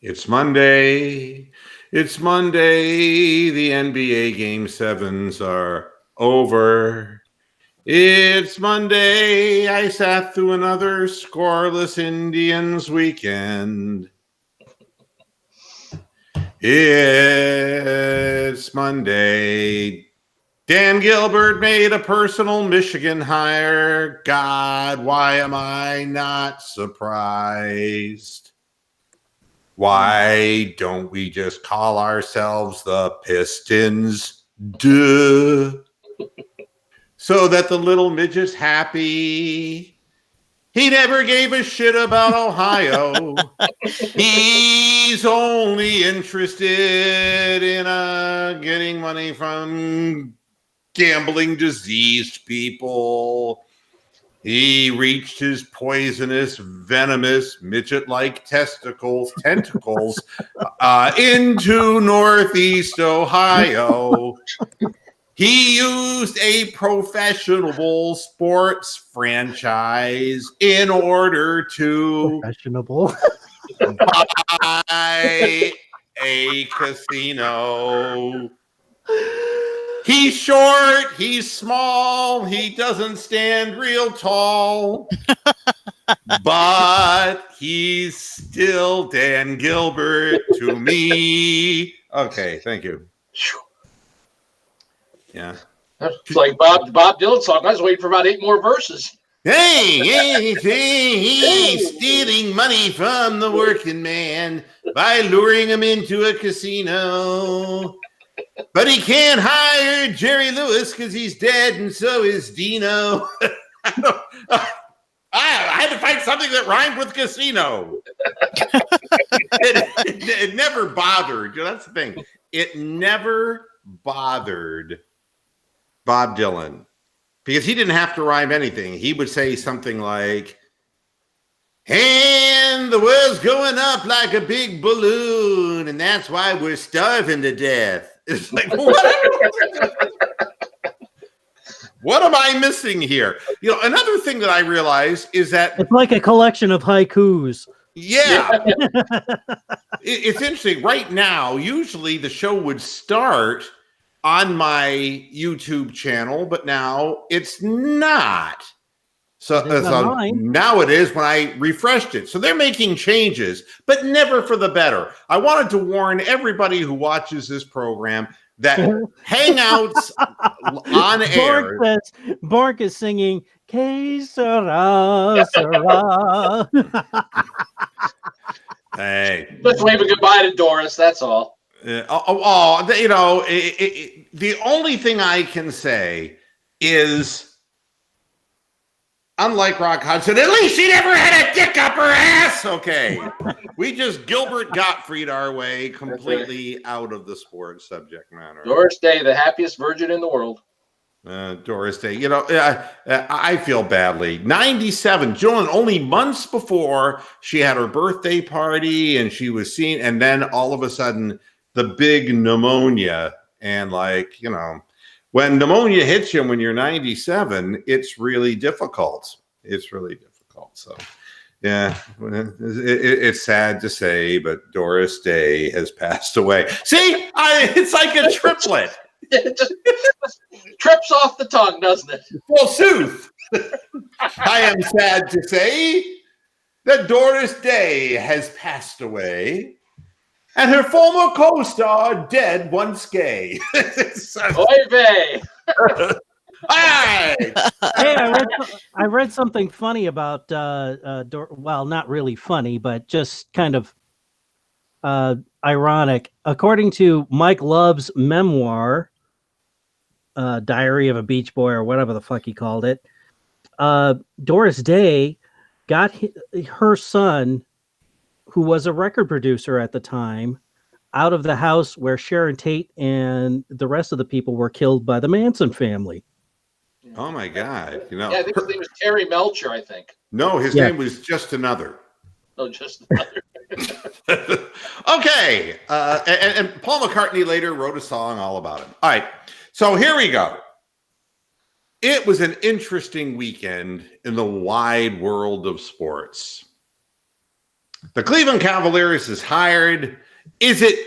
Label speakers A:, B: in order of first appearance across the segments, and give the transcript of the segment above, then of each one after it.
A: It's Monday. It's Monday. The NBA Game 7s are over. It's Monday. I sat through another scoreless Indians weekend. It's Monday. Dan Gilbert made a personal Michigan hire. God, why am I not surprised? Why don't we just call ourselves the Pistons? Duh. So that the little midget's happy. He never gave a shit about Ohio. He's only interested in getting money from gambling diseased people. He reached his poisonous, venomous, midget-like tentacles into Northeast Ohio. He used a professional sports franchise in order to buy a casino. He's short, he's small, he doesn't stand real tall, but he's still Dan Gilbert to me. Okay, thank you. Yeah.
B: It's like Bob Dylan song. I was waiting for about 8 more verses.
A: Hey, he's stealing money from the working man by luring him into a casino. But he can't hire Jerry Lewis because he's dead, and so is Dino. I had to find something that rhymed with casino. It never bothered. That's the thing. It never bothered Bob Dylan because he didn't have to rhyme anything. He would say something like, and the world's going up like a big balloon, and that's why we're starving to death. It's like, what am I missing here? You know, another thing that I realize is that
C: it's like a collection of haikus.
A: Yeah. It's interesting. Right now, usually the show would start on my YouTube channel, but now it's not. So now it is when I refreshed it. So they're making changes, but never for the better. I wanted to warn everybody who watches this program that Hangouts on air.
C: Bork is singing Que sera, sera.
A: Hey.
B: Let's wave a goodbye to Doris. That's all.
A: The only thing I can say is, unlike Rock Hudson, at least she never had a dick up her ass. Okay. We just Gilbert Gottfried our way completely out of the sports subject matter.
B: Doris Day, the happiest virgin in the world.
A: Doris Day. You know, I feel badly. 97, Joan, only months before she had her birthday party and she was seen, and then all of a sudden the big pneumonia. And like, you know, when pneumonia hits you when you're 97, it's really difficult. It's really difficult. So, yeah, it's sad to say, but Doris Day has passed away. See, it's like a triplet.
B: It just trips off the tongue, doesn't it?
A: Well, Sooth, I am sad to say that Doris Day has passed away. And her former co-star, dead once gay.
B: Oy vey.
A: Hey,
C: I read something funny about, well, not really funny, but just kind of ironic. According to Mike Love's memoir, Diary of a Beach Boy, or whatever the fuck he called it, Doris Day got her son, who was a record producer at the time, out of the house where Sharon Tate and the rest of the people were killed by the Manson family.
A: Oh my God! You know,
B: yeah, I think his name was Terry Melcher. I think.
A: No, his name was Just Another.
B: Oh, Just Another.
A: Okay, and Paul McCartney later wrote a song all about it. All right, so here we go. It was an interesting weekend in the wide world of sports. The Cleveland Cavaliers is hired. Is it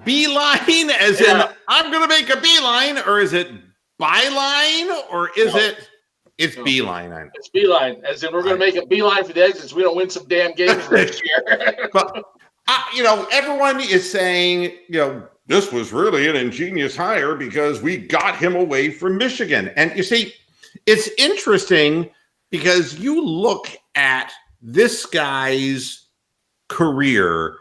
A: beeline, as in I'm going to make a beeline, or is it byline, or is it's beeline?
B: It's beeline, as in we're going to make a beeline for the exits. We don't win some damn games next year.
A: But everyone is saying, this was really an ingenious hire because we got him away from Michigan. And you see, it's interesting because you look at this guy's career.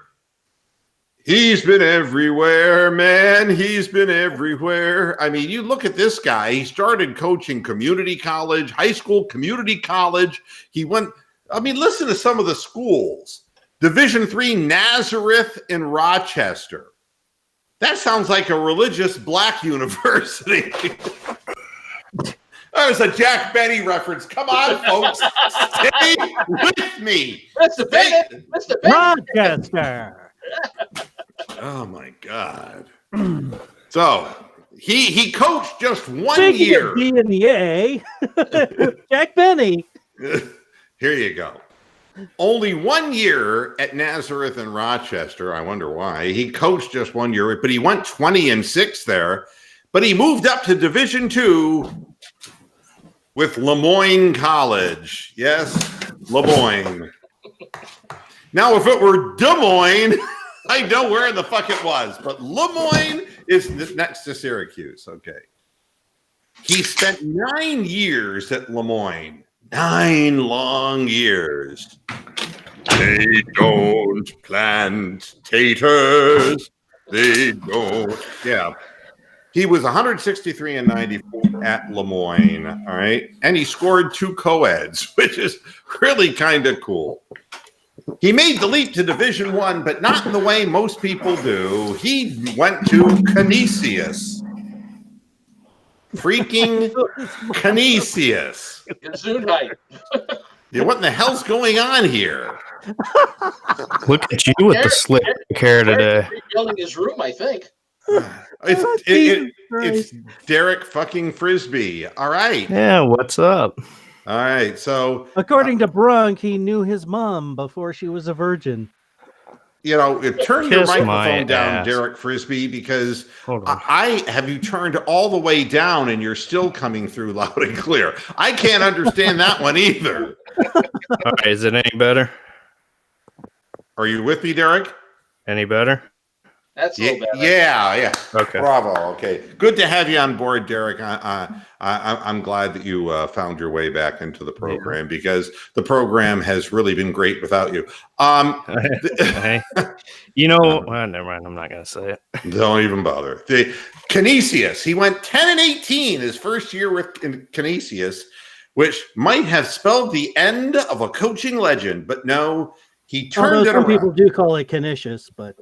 A: He's been everywhere, man. He's been everywhere. I mean, you look at this guy. He started coaching community college, high school, community college. He went, listen to some of the schools. Division III Nazareth in Rochester. That sounds like a religious black university. That was a Jack Benny reference. Come on, folks. Stay with me.
B: Mr. Bennett.
C: Rochester.
A: Oh, my God. So, he coached just 1
C: Speaking
A: year.
C: of B and the A, Jack Benny.
A: Here you go. Only 1 year at Nazareth and Rochester. I wonder why. He coached just 1 year, but he went 20-6 there. But he moved up to Division II with Lemoyne College. Yes, Lemoyne. Now, if it were Des Moines, I know where the fuck it was, but Lemoyne is next to Syracuse. Okay. He spent 9 years at Lemoyne. 9 long years. They don't plant taters. They don't. Yeah. He was 163 and 94 at Lemoyne. All right. And he scored 2 co-eds, which is really kind of cool. He made the leap to Division I, but not in the way most people do. He went to Canisius. Freaking Canisius.
B: Gesundheit.
A: Yeah, what in the hell's going on here?
D: Look at you with the slick hair today.
B: Rebuilding his room, I think.
A: It's Derek fucking Frisbee. All right.
D: Yeah, what's up?
A: All right. So,
C: According to Brunk, he knew his mom before she was a virgin.
A: turn your
D: Kiss my
A: microphone down,
D: ass.
A: Derek Frisbee, because
D: Hold on.
A: I have you turned all the way down and you're still coming through loud and clear. I can't understand that one either.
D: All right, is it any better?
A: Are you with me, Derek?
D: Any better?
B: That's a little bad.
A: Yeah.
D: Okay.
A: Bravo. Okay. Good to have you on board, Derek. I'm glad that you found your way back into the program because the program has really been great without you.
D: Hey, well, never mind. I'm not going to say it.
A: Don't even bother. The Canisius, he went 10-18 his first year with Canisius, which might have spelled the end of a coaching legend, but no, he turned
C: Although
A: it
C: some
A: around.
C: people do call it Canisius, but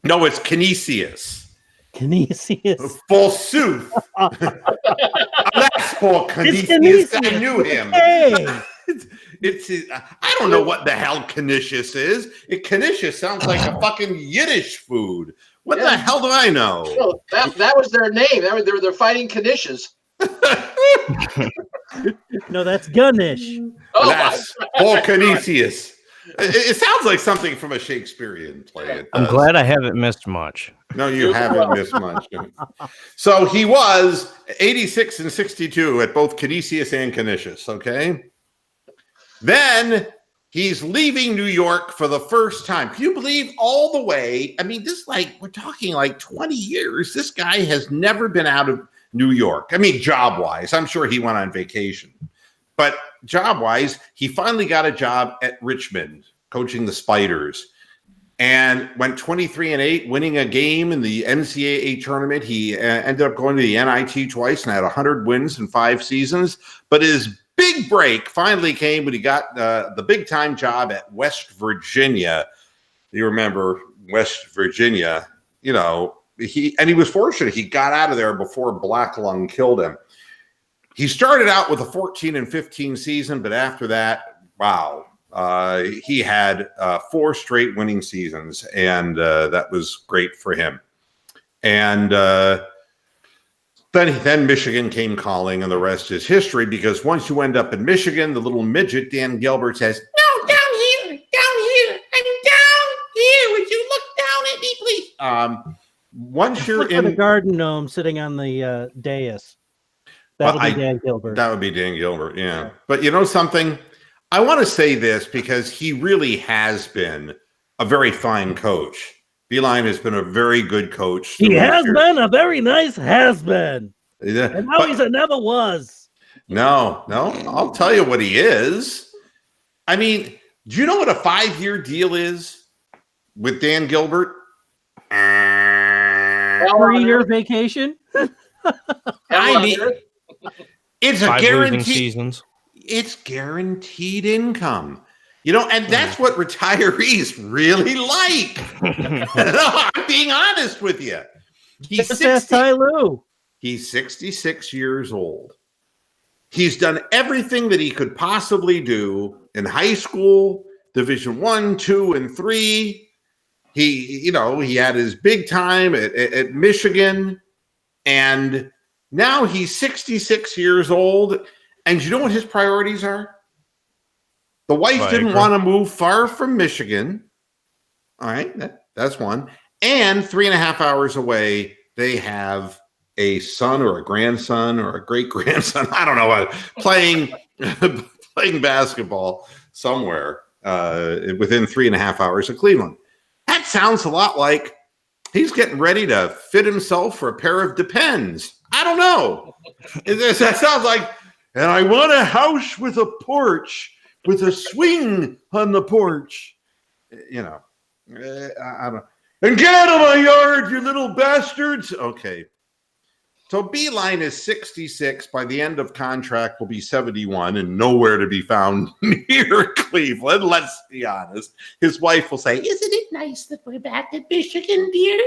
A: No, it's Canisius.
C: Canisius.
A: Forsooth. That's for Canisius. I knew him.
C: Hey,
A: I don't know what the hell Canisius is. Canisius sounds like a fucking Yiddish food. What the hell do I know?
B: No, that was their name. They're fighting Canisius.
C: no, that's Gunnish.
B: Oh,
A: That's for Canisius. It sounds like something from a Shakespearean play. It
D: I'm
A: does.
D: glad I haven't missed much.
A: No, you haven't missed much. So he was 86 and 62 at both Canisius and Canisius, okay? Then he's leaving New York for the first time. Can you believe all the way? I mean, we're talking like 20 years. This guy has never been out of New York. I mean, job-wise. I'm sure he went on vacation. But job-wise, he finally got a job at Richmond, coaching the Spiders, and went 23-8, winning a game in the NCAA tournament. He ended up going to the NIT twice and had 100 wins in 5 seasons. But his big break finally came when he got the big-time job at West Virginia. You remember West Virginia, he was fortunate. He got out of there before black lung killed him. He started out with a 14-15 season, but after that, wow, he had 4 straight winning seasons, and that was great for him. And then Michigan came calling, and the rest is history, because once you end up in Michigan, the little midget, Dan Gilbert, says, "No, down here, I'm Once you're
C: Look for the
A: in,
C: garden gnome sitting on the dais. That'll
A: Well,
C: be Dan Gilbert.
A: that would be Dan Gilbert, yeah. But you know something? I want to say this because he really has been a very fine coach. Beeline has been a very good coach.
C: He
A: through his
C: has
A: years.
C: been a very nice has-been.
A: Yeah,
C: And now
A: but-
C: he's a never was.
A: No, I'll tell you what he is. I mean, do you know what a 5-year deal is with Dan Gilbert?
C: 3-year vacation?
A: I mean, it's a
D: 5 losing
A: guarantee.
D: seasons.
A: It's guaranteed income. You know, and that's what retirees really like. No, I'm being honest with you. He's
C: Just ask
A: 60
C: Ty Lue.
A: He's 66 years old. He's done everything that he could possibly do in high school, Division 1, 2, and 3. He had his big time at Michigan, and now he's 66 years old. And you know what his priorities are? The wife didn't want to move far from Michigan. All right, that's one. And 3.5 hours away, they have a son or a grandson or a great grandson. I don't know what playing basketball somewhere within 3.5 hours of Cleveland. That sounds a lot like he's getting ready to fit himself for a pair of Depends. I don't know. That sounds like, and I want a house with a porch, with a swing on the porch. You know, I don't. And get out of my yard, you little bastards. Okay. So Beeline is 66. By the end of contract, will be 71 and nowhere to be found near Cleveland. Let's be honest. His wife will say, "Isn't it nice that we're back in Michigan, dear?"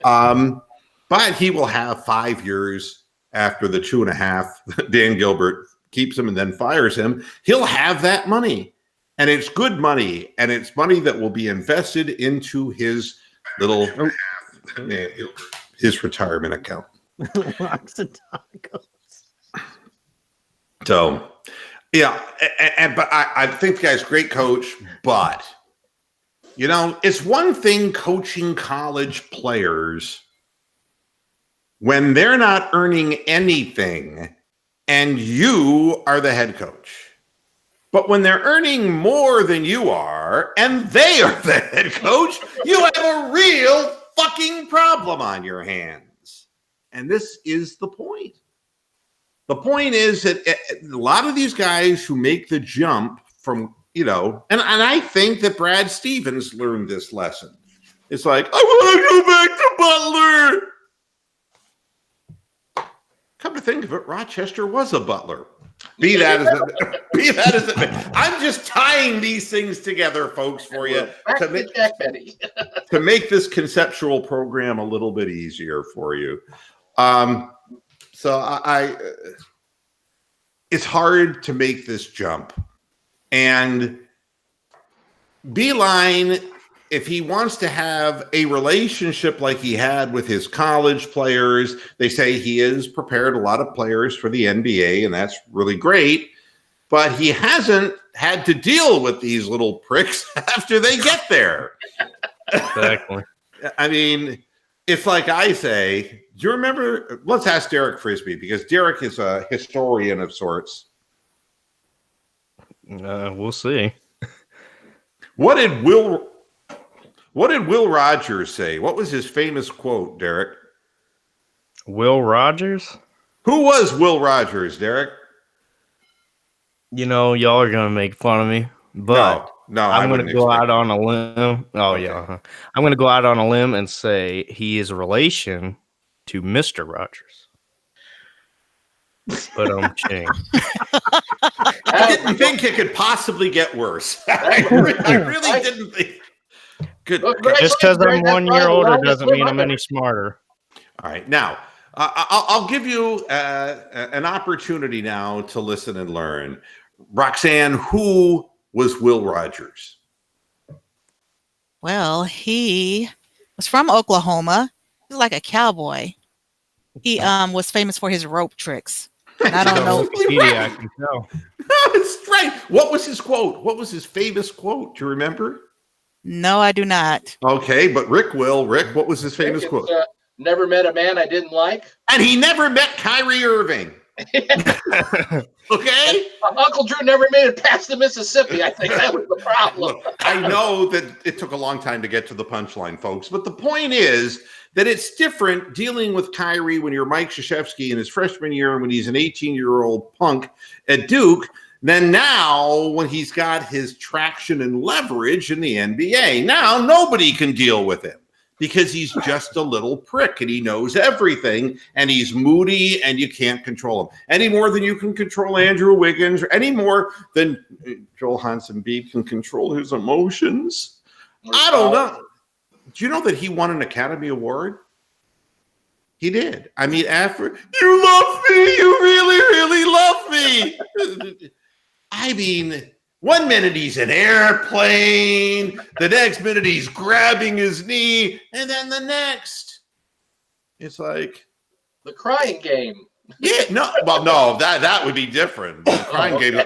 A: But he will have 5 years after the 2.5. Dan Gilbert keeps him and then fires him. He'll have that money, and it's good money, and it's money that will be invested into his little his retirement account.
C: Rocks and tacos.
A: So, yeah, but I think the guy's a great coach, but, you know, it's one thing coaching college players when they're not earning anything and you are the head coach. But when they're earning more than you are and they are the head coach, you have a real fucking problem on your hands. And this is the point. The point is that a lot of these guys who make the jump from, you know, and I think that Brad Stevens learned this lesson. It's like, I want to go back to Butler. Come to think of it, Rochester was a Butler. Be that as it may. I'm just tying these things together, folks, for you to make this conceptual program a little bit easier for you. So it's hard to make this jump. And Beeline, if he wants to have a relationship like he had with his college players, they say he has prepared a lot of players for the NBA, and that's really great. But he hasn't had to deal with these little pricks after they get there.
D: Exactly.
A: I mean, it's like I say, do you remember? Let's ask Derek Frisbee, because Derek is a historian of sorts.
D: We'll see.
A: What did Will Rogers say? What was his famous quote, Derek?
D: Will Rogers?
A: Who was Will Rogers, Derek?
D: You know, y'all are gonna make fun of me, but
A: no,
D: I'm gonna go out on a limb. Oh
A: Okay.
D: yeah, I'm gonna go out on a limb and say he is a relation to Mr. Rogers. But I'm kidding.
A: I didn't think it could possibly get worse. I really didn't think. Good.
D: Just because I'm 1 year older doesn't mean I'm any smarter.
A: All right. Now, I'll give you an opportunity now to listen and learn. Roxanne, who was Will Rogers?
E: Well, he was from Oklahoma. He was like a cowboy. He was famous for his rope tricks. And I don't know.
D: Wikipedia, I can tell.
A: That's right. What was his quote? What was his famous quote? Do you remember?
E: No, I do not.
A: Okay, but Rick will. Rick, what was his
B: I think
A: famous
B: it's,
A: quote?
B: never met a man I didn't like.
A: And he never met Kyrie Irving. Okay?
B: Uncle Drew never made it past the Mississippi. I think that was the problem.
A: Look, I know that it took a long time to get to the punchline, folks, but the point is that it's different dealing with Kyrie when you're Mike Krzyzewski in his freshman year and when he's an 18-year-old punk at Duke than now when he's got his traction and leverage in the NBA. Now nobody can deal with him because he's just a little prick and he knows everything and he's moody and you can't control him any more than you can control Andrew Wiggins or any more than Joel Hansen-Beebe can control his emotions. I don't know. Do you know that he won an Academy Award? He did. I mean, after you love me, you really, really love me. I mean, 1 minute he's an airplane, the next minute he's grabbing his knee, and then the next, it's like
B: The crying game.
A: yeah, no, well, no, that would be different. The crying game.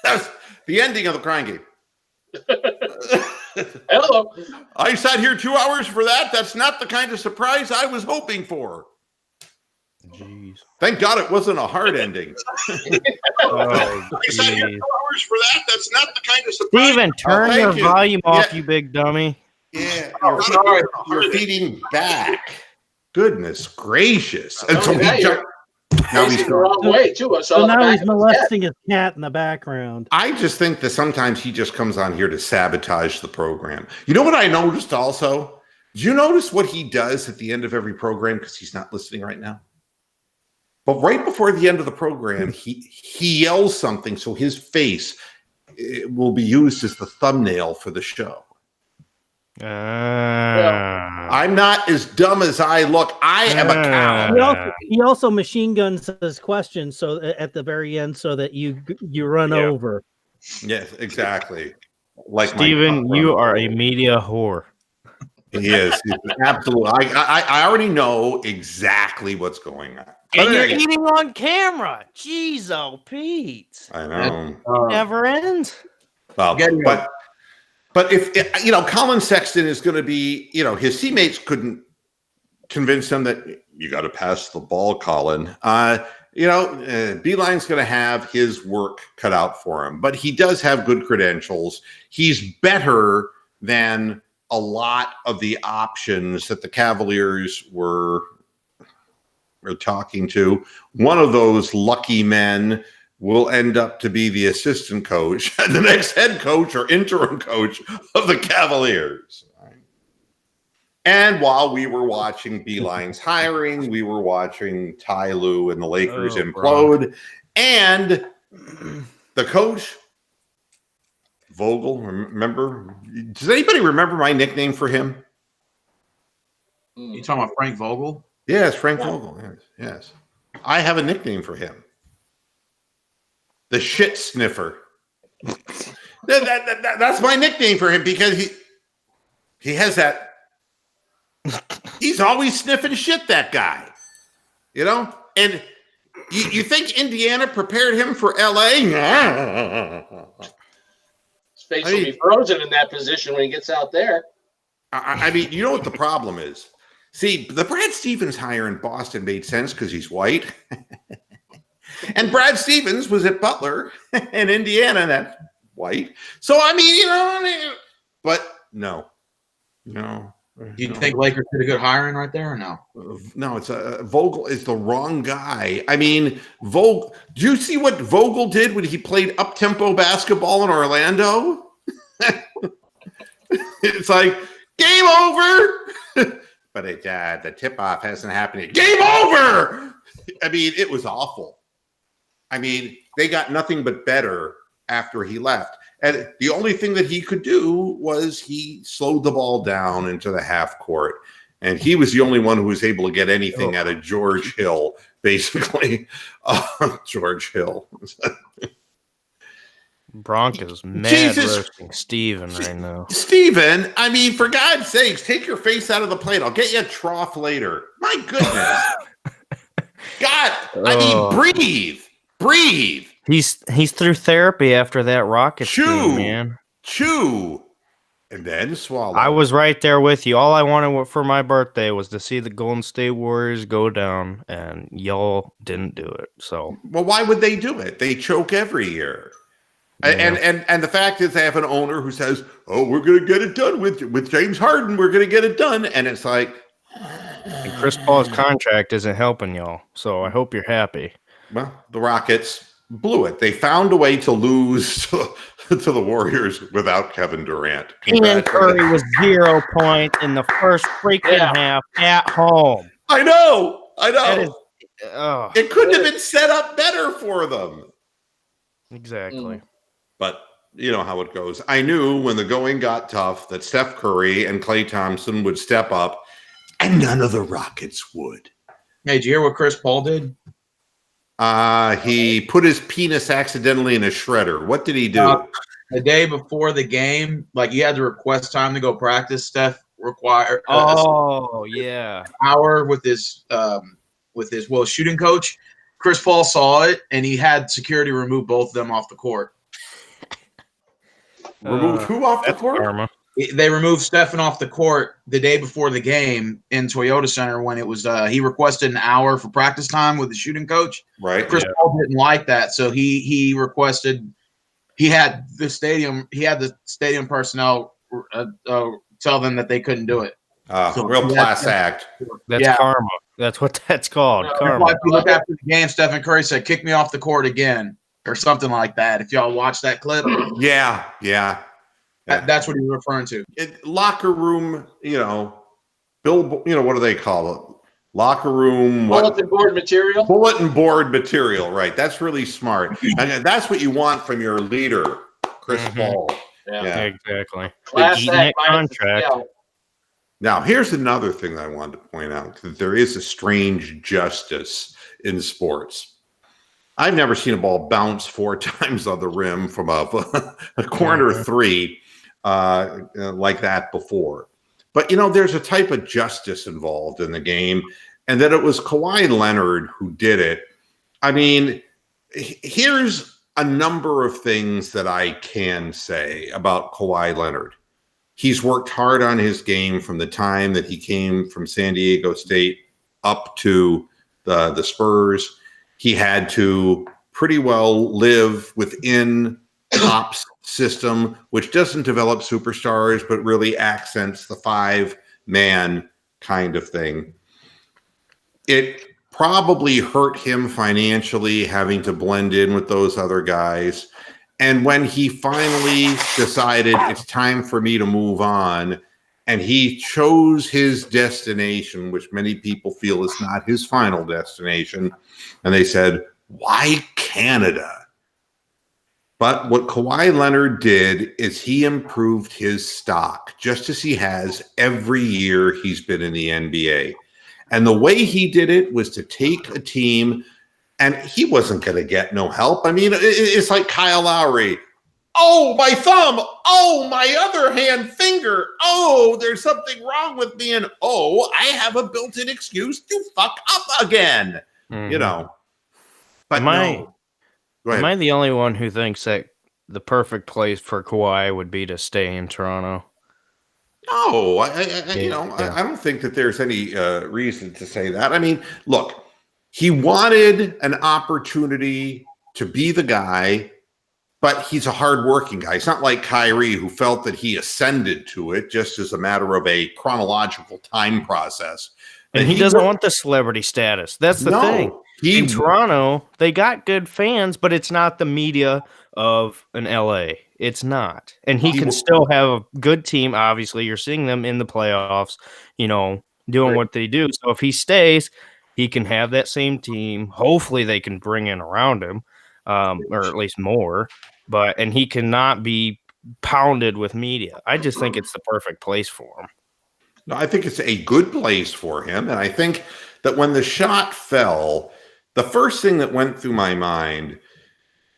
A: That's the ending of the crying game.
B: Hello.
A: I sat here 2 hours for that. That's not the kind of surprise I was hoping for.
D: Jeez.
A: Thank God it wasn't a hard ending.
D: Oh,
A: I sat here 2
D: jeez.
A: hours for that. That's not the kind of surprise.
D: Steven, turn
A: thank
D: your
A: you.
D: volume off,
A: Yeah.
D: you big dummy.
A: Yeah,
B: Oh, sorry.
A: you're feeding back. Goodness gracious! And so
B: Now
A: he
B: you're-
A: jumped. Now he's
B: Facing the wrong way too. I saw
C: So
B: the
C: now
B: back
C: he's
B: of his head.
C: molesting his cat in the background.
A: I just think that sometimes he just comes on here to sabotage the program. You know what I noticed also? Did you notice what he does at the end of every program? Because he's not listening right now. But right before the end of the program, he yells something so his face will be used as the thumbnail for the show. I'm not as dumb as I look. I am a cow.
C: He also machine guns his question so at the very end so that you run
D: Yeah.
C: over.
A: Yes, exactly. Like
D: Steven, you are a media whore.
A: He is. He's absolutely. I already know exactly what's going on. But
D: And you're
A: anyway,
D: eating on camera. Jeez, oh, Pete.
A: I know.
D: Never ends.
A: Well,
F: Getting
A: but if you know, Colin Sexton is going to be, you know, his teammates couldn't convince him that you got to pass the ball, Colin. Beeline's going to have his work cut out for him, but he does have good credentials. He's better than a lot of the options that the Cavaliers were talking to. One of those lucky men will end up to be the assistant coach and the next head coach or interim coach of the Cavaliers. And while we were watching Beeline's hiring, we were watching Ty Lue and the Lakers implode. And the coach, Vogel, remember? Does anybody remember my nickname for him?
F: You talking about Frank Vogel?
A: Yes, Frank Vogel. Yes. I have a nickname for him. The shit sniffer. That's my nickname for him because he has that. He's always sniffing shit, that guy. You know? And you think Indiana prepared him for LA?
B: His face will be frozen in that position when he gets out there.
A: I mean, you know what the problem is? See, the Brad Stevens hire in Boston made sense because he's white. And Brad Stevens was at Butler in Indiana, and that's white. So, I mean, but no.
F: Do you think Lakers did a good hiring right there or no?
A: No, it's Vogel is the wrong guy. I mean, Vogel. Do you see what Vogel did when he played up-tempo basketball in Orlando? It's like, game over. But the tip-off hasn't happened yet. Game over. I mean, it was awful. I mean, they got nothing but better after he left. And the only thing that he could do was he slowed the ball down into the half court. And he was the only one who was able to get anything out of George Hill, basically. George Hill.
D: Broncos mad
A: Jesus.
D: roasting Steven right now.
A: Steven, I mean, for God's sakes, take your face out of the plate. I'll get you a trough later. My goodness. God, I mean, breathe.
D: He's through therapy after that Rockets
A: Chew.
D: game, man.
A: Chew. And then swallow.
D: I was right there with you. All I wanted for my birthday was to see the Golden State Warriors go down, and y'all didn't do it. So,
A: Well, why would they do it? They choke every year. And the fact is, they have an owner who says, "Oh, we're going to get it done with James Harden. We're going to get it done," and it's like,
D: and Chris Paul's contract isn't helping y'all. So I hope you're happy.
A: well, the Rockets blew it. They found a way to lose to the Warriors without Kevin Durant.
D: Ian Curry was 0 points in the first freaking half at home.
A: I know.
D: That is, oh,
A: It couldn't have been set up better for them.
D: exactly.
A: But you know how it goes. I knew when the going got tough that Steph Curry and Klay Thompson would step up, and none of the Rockets would.
F: Hey, did you hear what Chris Paul did?
A: He put his penis accidentally in a shredder. What did he do?
F: The day before the game, like you had to request time to go practice. Steph required
D: Oh, yeah.
F: an hour with his shooting coach. Chris Paul saw it, and he had security remove both of them off the court.
A: Remove who off the
D: That's
A: court?
D: karma.
F: They removed Stephen off the court the day before the game in Toyota Center when it was he requested an hour for practice time with the shooting coach.
A: Right.
F: Chris Paul didn't like that, so he requested he had the stadium personnel tell them that they couldn't do it.
A: Real class act.
D: That's
F: Yeah.
D: karma. That's what that's called.
F: That's
D: Karma.
F: why if you look after the game, Stephen Curry said, "Kick me off the court again," or something like that. If y'all watch that clip,
A: Yeah.
F: that's what he's referring to.
A: Locker room, Bill, what do they call it? Locker room,
B: Bulletin board material.
A: bulletin board material, right? That's really smart. And that's what you want from your leader, Chris
D: Mhm.
A: Paul.
B: Yeah.
D: Exactly.
B: Class
D: Eating
B: act
D: that
B: minus the
D: contract.
B: scale.
A: Now, here's another thing that I wanted to point out, that there is a strange justice in sports. I've never seen a ball bounce 4 times on the rim from a corner three like that before. But, there's a type of justice involved in the game, and that it was Kawhi Leonard who did it. I mean, here's a number of things that I can say about Kawhi Leonard. He's worked hard on his game from the time that he came from San Diego State up to the Spurs. He had to pretty well live within Pop's system, which doesn't develop superstars, but really accents the 5-man kind of thing. It probably hurt him financially having to blend in with those other guys. And when he finally decided it's time for me to move on, and he chose his destination, which many people feel is not his final destination, and they said, "Why Canada?" But what Kawhi Leonard did is he improved his stock, just as he has every year he's been in the NBA. And the way he did it was to take a team, and he wasn't going to get no help. I mean, it's like Kyle Lowry. "Oh, my thumb. Oh, my other hand finger. Oh, there's something wrong with me. And oh, I have a built-in excuse to fuck up again."
D: Mhm.
A: But
D: Am I-
A: no. Go ahead.
D: Am I the only one who thinks that the perfect place for Kawhi would be to stay in Toronto?
A: No, I don't think that there's any reason to say that. I mean, look, he wanted an opportunity to be the guy, but he's a hardworking guy. It's not like Kyrie, who felt that he ascended to it just as a matter of a chronological time process.
D: And he doesn't want the celebrity status. That's the thing. In Toronto, they got good fans, but it's not the media of an LA. It's not. And he can still have a good team. Obviously, you're seeing them in the playoffs, doing what they do. So if he stays, he can have that same team. Hopefully they can bring in around him, or at least more. And he cannot be pounded with media. I just think it's the perfect place for him.
A: No, I think it's a good place for him. And I think that when the shot fell, the first thing that went through my mind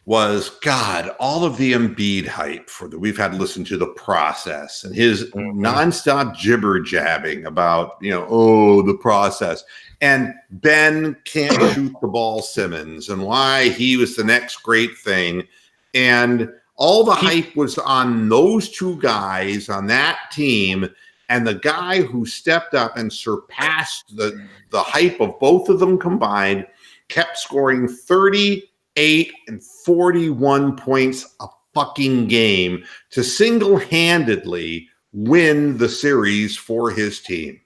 A: was, God, all of the Embiid hype we've had to listen to the process and his nonstop jibber jabbing about, the process, and Ben can't shoot the ball Simmons and why he was the next great thing. And All the hype was on those two guys on that team, and the guy who stepped up and surpassed the hype of both of them combined kept scoring 38 and 41 points a fucking game to single-handedly win the series for his team.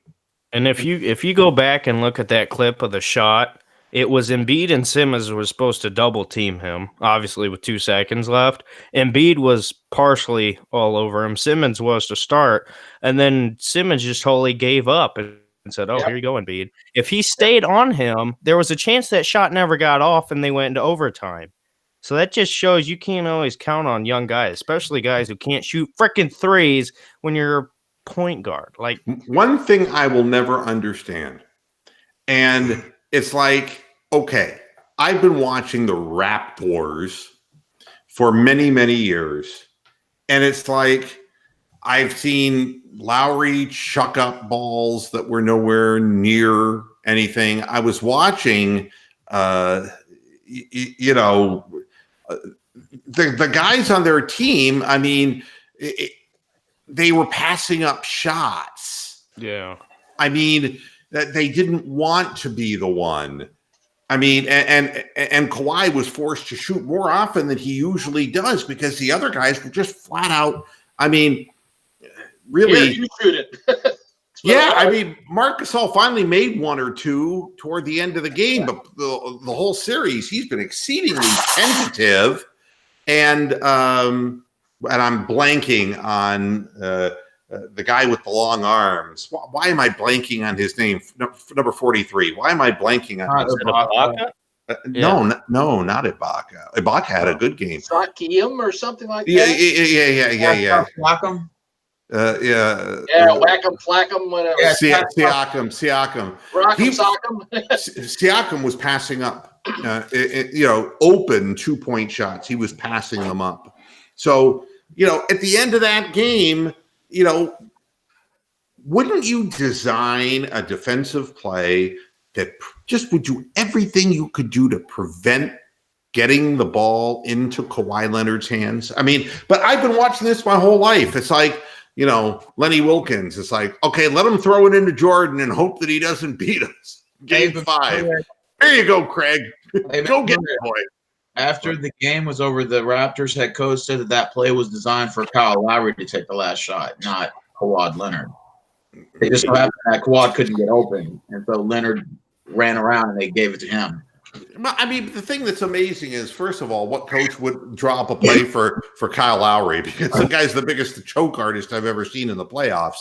D: And if you go back and look at that clip of the shot, it was Embiid and Simmons were supposed to double team him, obviously with 2 seconds left. Embiid was partially all over him. Simmons was to start, and then Simmons just totally gave up and said, "Oh, here you go, Embiid." If he stayed on him, there was a chance that shot never got off, and they went into overtime. So that just shows you can't always count on young guys, especially guys who can't shoot freaking threes when you're a point guard. Like,
A: one thing I will never understand, and it's like, okay, I've been watching the Raptors for many, many years, and it's like I've seen Lowry chuck up balls that were nowhere near anything. I was watching, the guys on their team, I mean, they were passing up shots.
D: yeah.
A: I mean, that they didn't want to be the one. I mean, and Kawhi was forced to shoot more often than he usually does because the other guys were just flat out. I mean, really,
B: you shoot it.
A: yeah. I mean, Marc Gasol finally made 1 or 2 toward the end of the game, but the whole series he's been exceedingly tentative. And I'm blanking on the guy with the long arms. Why am I blanking on his name? Number 43. Why am I blanking on his name? No, not Ibaka. Ibaka had a good game.
B: Sakim or something like that.
A: Yeah.
F: Siakam.
B: Whack'em, flack'em, whatever.
A: Siakam. Siakam was passing up, open 2-point shots. He was passing them up. So, at the end of that game, wouldn't you design a defensive play that just would do everything you could do to prevent getting the ball into Kawhi Leonard's hands? I mean, but I've been watching this my whole life. It's like, Lenny Wilkins. It's like, okay, let him throw it into Jordan and hope that he doesn't beat us. Game 5. There you go, Craig. Go get it, boy.
F: After the game was over, the Raptors head coach said that play was designed for Kyle Lowry to take the last shot, not Kawhi Leonard. They just so happened that Kawhi couldn't get open, and so Leonard ran around and they gave it to him.
A: I mean, the thing that's amazing is, first of all, what coach would draw up a play for Kyle Lowry? Because the guy's the biggest choke artist I've ever seen in the playoffs.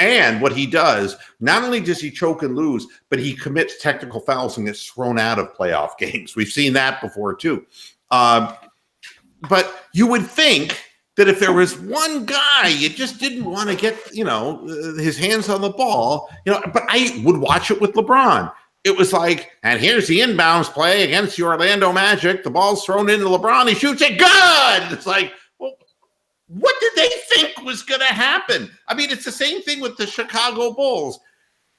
A: And what he does, not only does he choke and lose, but he commits technical fouls and gets thrown out of playoff games. We've seen that before, too. But you would think that if there was one guy you just didn't want to get, his hands on the ball, but I would watch it with LeBron. It was like, and here's the inbounds play against the Orlando Magic. The ball's thrown into LeBron. He shoots it. Good. It's like, well, what did they think was going to happen? I mean, it's the same thing with the Chicago Bulls.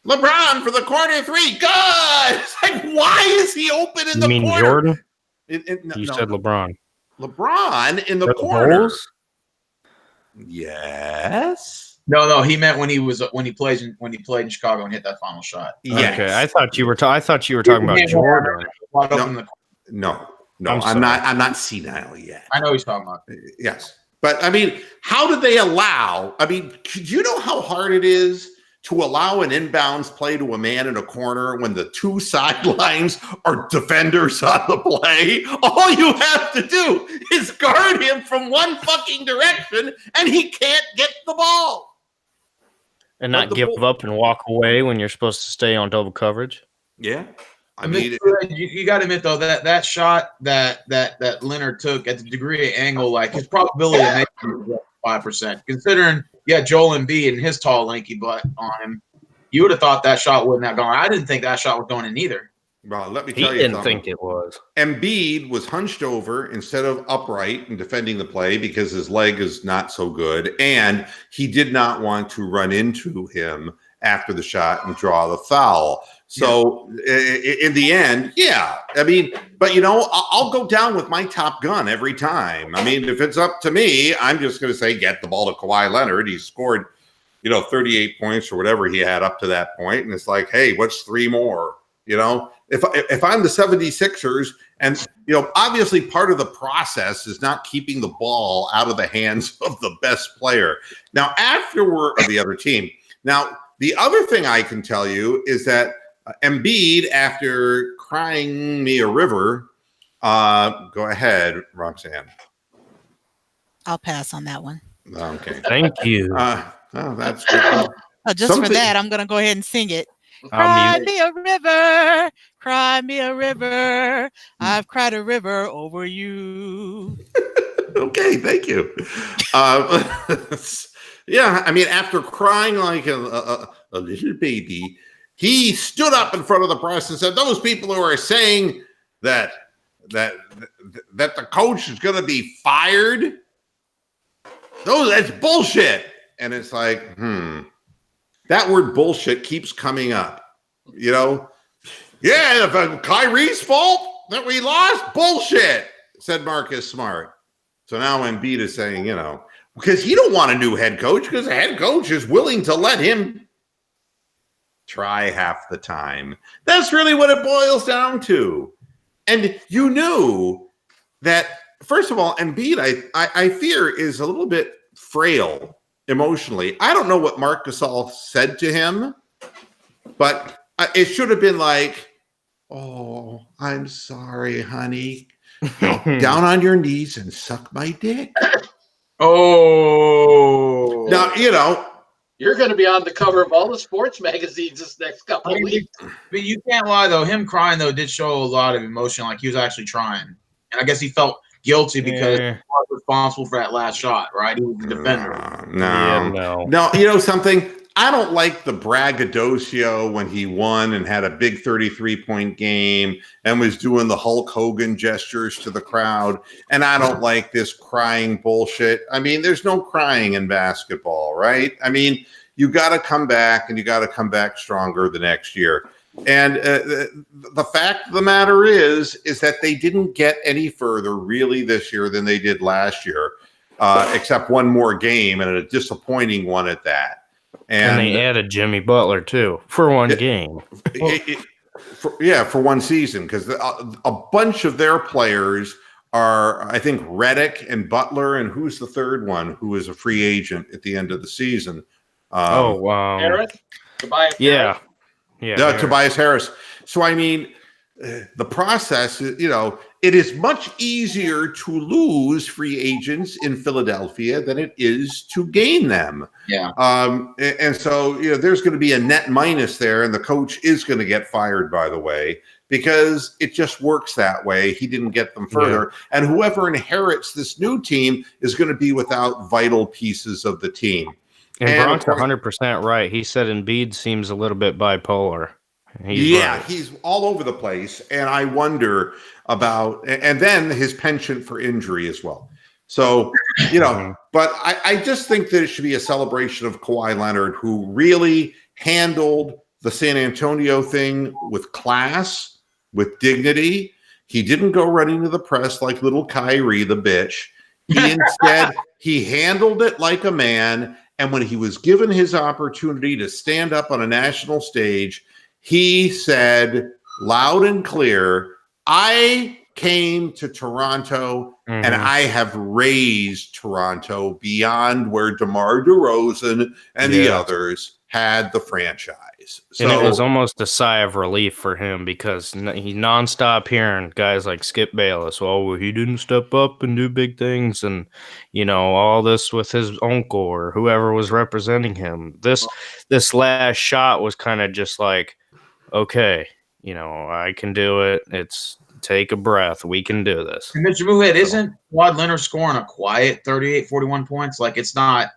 A: LeBron for the corner 3. Good. It's like, why is he open in the corner? You mean
D: Jordan? You said LeBron.
A: LeBron in the corner.
D: Bulls?
A: Yes.
F: No, he meant when he played in Chicago and hit that final shot.
A: Yes.
D: Okay, I thought you were talking about Jordan.
A: No, I'm not senile yet.
F: I know he's talking about.
A: Yes, but I mean, how did they allow? I mean, do you know how hard it is to allow an inbounds play to a man in a corner when the 2 sidelines are defenders on the play? All you have to do is guard him from one fucking direction, and he can't get the ball.
D: And not give up and walk away when you're supposed to stay on double coverage.
A: Yeah, I mean,
F: you got to admit though that shot that Leonard took at the degree of angle, like his probability of making it 5%. Considering Joel Embiid and his tall, lanky butt on him, you would have thought that shot wouldn't have gone. I didn't think that shot was going in either.
A: Well, let me tell you,
D: he didn't think it was.
A: Embiid was hunched over instead of upright and defending the play because his leg is not so good, and he did not want to run into him after the shot and draw the foul. So in the end, yeah. I mean, but I'll go down with my Top Gun every time. I mean, if it's up to me, I'm just going to say get the ball to Kawhi Leonard. He scored, 38 points or whatever he had up to that point, and it's like, hey, what's 3 more? If I'm the 76ers, and obviously part of the process is not keeping the ball out of the hands of the best player. Now, afterward, of the other team. Now, the other thing I can tell you is that Embiid, after crying me a river, go ahead, Roxanne.
E: I'll pass on that one.
A: Okay.
D: Thank you.
A: That's good.
E: Just for that, I'm going to go ahead and sing it.
D: I'll
E: Cry
D: mute.
E: me a river, cry me a river. I've cried a river over you.
A: Okay, thank you. Yeah, I mean, after crying like a little baby, he stood up in front of the press and said, "Those people who are saying that the coach is going to be fired, that's bullshit." And it's like, that word bullshit keeps coming up. Yeah, if Kyrie's fault that we lost, bullshit, said Marcus Smart. So now Embiid is saying, because he don't want a new head coach, because the head coach is willing to let him try half the time. That's really what it boils down to. And you knew that, first of all, Embiid, I fear, is a little bit frail emotionally. I don't know what Marc Gasol said to him, but it should have been like, "Oh, I'm sorry, honey. Down on your knees and suck my dick."
F: Oh.
A: Now,
B: You're going to be on the cover of all the sports magazines this next couple of weeks.
F: But you can't lie, though. Him crying, though, did show a lot of emotion. Like, he was actually trying. And I guess he felt guilty because he was responsible for that last shot, right? He was the defender.
A: No, something? I don't like the braggadocio when he won and had a big 33-point game and was doing the Hulk Hogan gestures to the crowd. And I don't like this crying bullshit. I mean, there's no crying in basketball, right? I mean, you got to come back, and you got to come back stronger the next year. And the fact of the matter is that they didn't get any further really this year than they did last year, except one more game, and a disappointing one at that.
D: And they added Jimmy Butler, too, for one game.
A: For one season, because a bunch of their players are, I think, Redick and Butler, and who's the third one who is a free agent at the end of the season?
D: Wow.
B: Harris? Tobias
D: Yeah.
B: Harris?
D: Yeah.
A: Tobias Harris. So, I mean, the process, it is much easier to lose free agents in Philadelphia than it is to gain them.
F: Yeah.
A: And so, there's going to be a net minus there, and the coach is going to get fired, by the way, because it just works that way. He didn't get them further. Yeah. And whoever inherits this new team is going to be without vital pieces of the team.
D: And Brock's 100% right. He said Embiid seems a little bit bipolar.
A: He's all over the place, and I wonder about, and then his penchant for injury as well. So, but I just think that it should be a celebration of Kawhi Leonard, who really handled the San Antonio thing with class, with dignity. He didn't go running to the press like little Kyrie, the bitch. He handled it like a man. And when he was given his opportunity to stand up on a national stage, he said loud and clear, "I came to Toronto and I have raised Toronto beyond where DeMar DeRozan and the others had the franchise." So,
D: and it was almost a sigh of relief for him, because he nonstop hearing guys like Skip Bayless, "Oh, he didn't step up and do big things," and all this with his uncle or whoever was representing him. This last shot was kind of just like, okay, I can do it. It's take a breath. We can do this.
F: And Mr. Moohead, isn't Kawhi Leonard scoring a quiet 38, 41 points? Like, it's not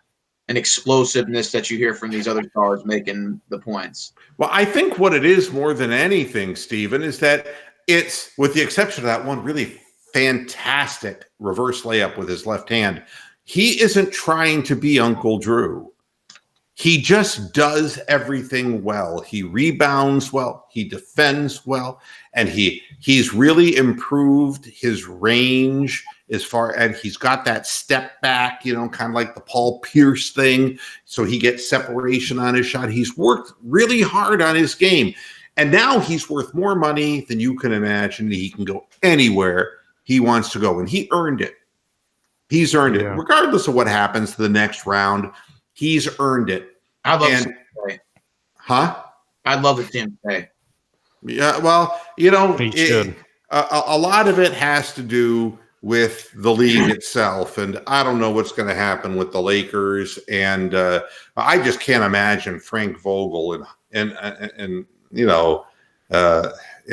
F: an explosiveness that you hear from these other stars making the points.
A: Well, I think what it is more than anything, Stephen, is that it's, with the exception of that one really fantastic reverse layup with his left hand, he isn't trying to be Uncle Drew. He just does everything well. He rebounds well. He defends well, and he's really improved his range as far, and he's got that step back, kind of like the Paul Pierce thing. So he gets separation on his shot. He's worked really hard on his game, and now he's worth more money than you can imagine. He can go anywhere he wants to go, and he earned it. He's earned it, regardless of what happens to the next round. He's earned it.
F: I'd love to see him play.
A: Huh?
F: I'd love to see him play.
A: Yeah, well, a lot of it has to do with the league itself, and I don't know what's going to happen with the Lakers, and I just can't imagine Frank Vogel in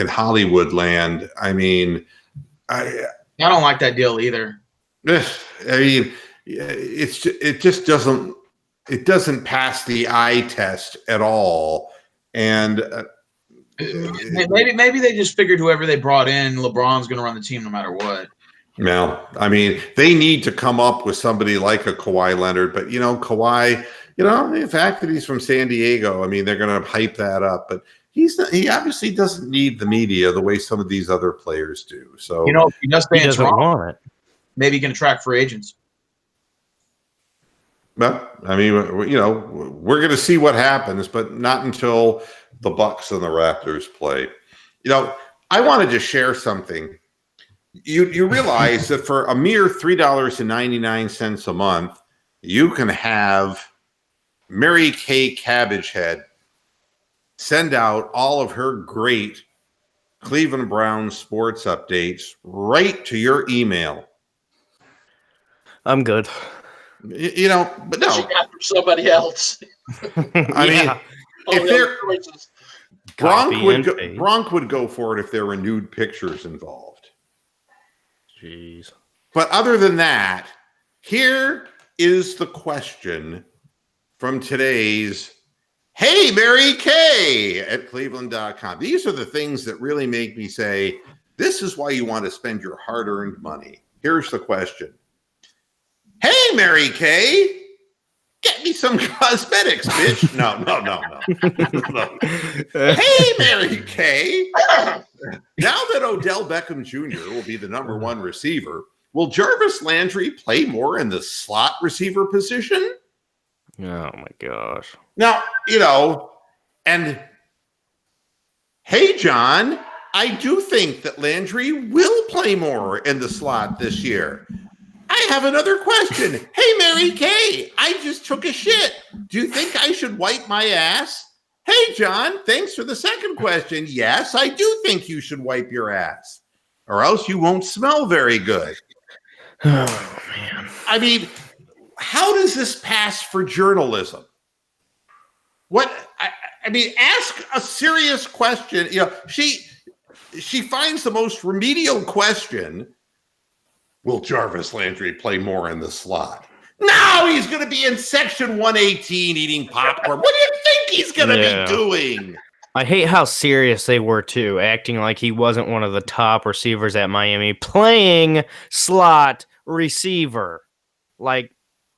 A: Hollywood land. I mean,
F: I don't like that deal either.
A: I mean, it just doesn't. It doesn't pass the eye test at all, and
F: maybe they just figured whoever they brought in, LeBron's going to run the team no matter what.
A: No, I mean, they need to come up with somebody like a Kawhi Leonard, but Kawhi, the fact that he's from San Diego, I mean, they're going to hype that up, but he obviously doesn't need the media the way some of these other players do. So
F: if he does stay in
D: doesn't
F: Toronto,
D: want it.
F: maybe he can attract free agents.
A: But I mean, we're going to see what happens, but not until the Bucks and the Raptors play. I wanted to share something. You realize that for a mere $3.99 a month, you can have Mary Kay Cabbagehead send out all of her great Cleveland Browns sports updates right to your email.
D: I'm good.
A: But no.
B: She got from somebody else.
A: I mean, if there Gronk would go for it if there were nude pictures involved.
D: Jeez.
A: But other than that, here is the question from today's Hey Mary Kay at Cleveland.com. These are the things that really make me say, this is why you want to spend your hard-earned money. Here's the question. Hey, Mary Kay, get me some cosmetics, bitch. No. Hey, Mary Kay, now that Odell Beckham Jr. will be the #1 receiver, will Jarvis Landry play more in the slot receiver position?
D: Oh, my gosh.
A: Now, and hey, John, I do think that Landry will play more in the slot this year. I have another question. Hey, Mary Kay, I just took a shit. Do you think I should wipe my ass? Hey, John, thanks for the second question. Yes, I do think you should wipe your ass, or else you won't smell very good.
D: Oh, man.
A: I mean, how does this pass for journalism? What? I mean, ask a serious question. She finds the most remedial question. Will Jarvis Landry play more in the slot? No, he's going to be in section 118 eating popcorn. What do you think he's going to be doing?
D: I hate how serious they were, too, acting like he wasn't one of the top receivers at Miami, playing slot receiver. Like,